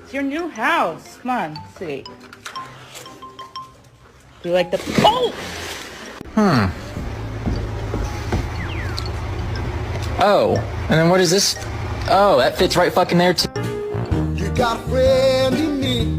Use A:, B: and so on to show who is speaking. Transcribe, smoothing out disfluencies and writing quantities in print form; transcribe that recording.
A: It's your new house. Come on, see. Do you like the... Oh!
B: Oh, and then what is this? Oh, that fits right fucking there too.
C: You got a friend in me.